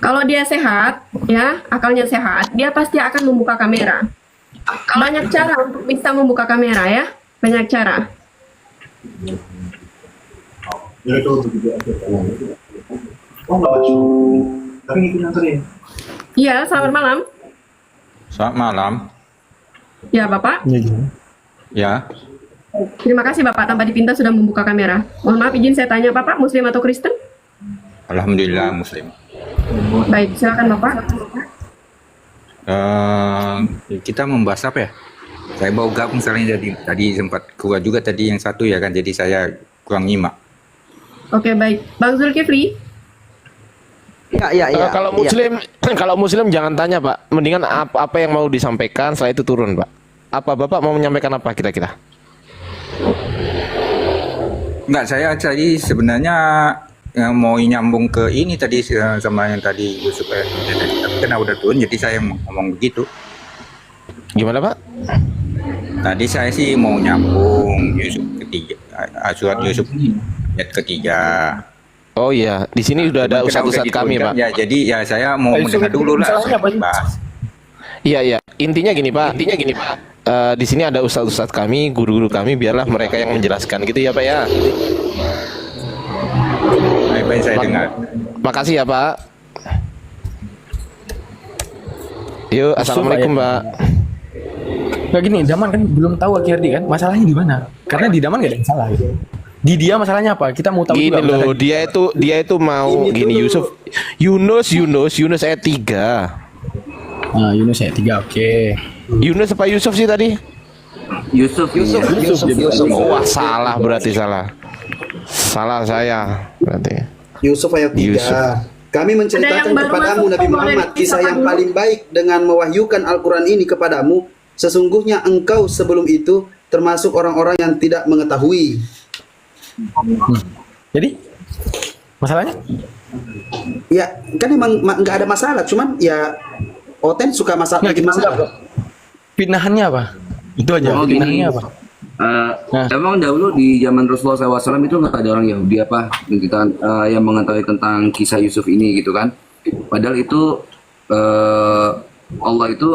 A: Kalau dia sehat, ya, akalnya sehat, dia pasti akan membuka kamera. Banyak cara untuk bisa membuka kamera ya, banyak cara. Iya, selamat malam.
O: Selamat malam.
A: Ya, Bapak.
O: Ya.
A: Terima kasih Bapak, tanpa dipinta sudah membuka kamera. Mohon maaf izin saya tanya Bapak, Muslim atau Kristen?
O: Alhamdulillah Muslim.
A: Baik, silakan Bapak.
O: Kita membahas apa ya? Saya mau gabung misalnya tadi sempat keluar juga tadi yang satu ya kan, jadi saya kurang nyimak.
A: Oke, baik. Bang Zulkifli.
F: Ya.
C: Kalau Muslim jangan tanya Pak, mendingan apa yang mau disampaikan setelah itu turun Pak. Apa Bapak mau menyampaikan apa kira-kira?
O: Enggak, saya tadi sebenarnya mau nyambung ke ini tadi sama yang tadi Yusuf karena udah turun jadi saya ngomong begitu.
C: Gimana Pak?
O: Tadi saya sih mau nyambung Yusuf ketiga, surat Yusuf ayat ketiga.
C: Oh iya, di sini sudah ada ustadz-ustadz kami Pak.
O: Ya, jadi ya saya mau mendengar dulu lah.
C: Iya. Intinya gini Pak. Di sini ada ustadz-ustadz kami, guru-guru kami, biarlah mereka yang menjelaskan gitu ya Pak ya.
O: Baik, saya dengar.
C: Makasih ya Pak. Yuk, assalamualaikum Pak.
K: Nah gini, Daman kan belum tahu akhirnya kan masalahnya di mana? Karena di Daman gak ada yang salah gitu. Di dia masalahnya apa? Kita mau tahu
C: gini
K: juga.
C: Loh, dia itu mau ini gini Yunus ayat 3.
K: Nah, Yunus ayat 3, oke.
C: Yunus apa Yusuf sih tadi?
O: Yusuf.
C: Wah, salah berarti salah. Salah saya berarti.
D: Yusuf ayat 3. Kami menceritakan kepadamu Nabi Muhammad kisah yang paling baik dengan mewahyukan Al-Quran ini kepadamu. Sesungguhnya engkau sebelum itu termasuk orang-orang yang tidak mengetahui.
K: Jadi masalahnya?
D: Ya kan emang nggak ada masalah, cuman ya Oten suka bikin masalah.
K: Fitnahannya apa? Itu aja.
H: Oh,
K: Fitnahannya
H: gini.
K: apa?
H: Emang dahulu di zaman Rasulullah SAW itu nggak ada orang Yahudi apa yang kita yang mengetahui tentang kisah Yusuf ini gitu kan? Padahal itu Allah itu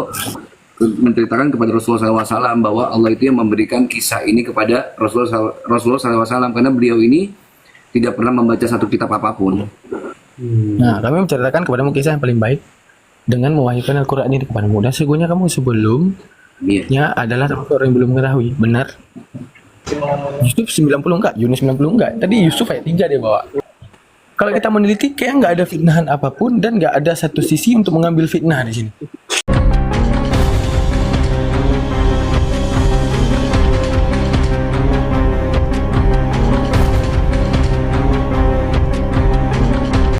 H: menceritakan kepada Rasulullah SAW bahwa Allah itu yang memberikan kisah ini kepada Rasulullah SAW karena beliau ini tidak pernah membaca satu kitab apapun.
K: Nah, kami menceritakan kepadamu kisah yang paling baik dengan mewahyukan Al-Quran ini kepadamu. Dan sesungguhnya kamu sebelumnya adalah termasuk orang yang belum mengetahui. Benar? Yusuf 90 enggak? Yunus 90 enggak? Tadi Yusuf ayat 3 dia bawa. Kalau kita meneliti, kayak nggak ada fitnahan apapun dan nggak ada satu sisi untuk mengambil fitnah di sini.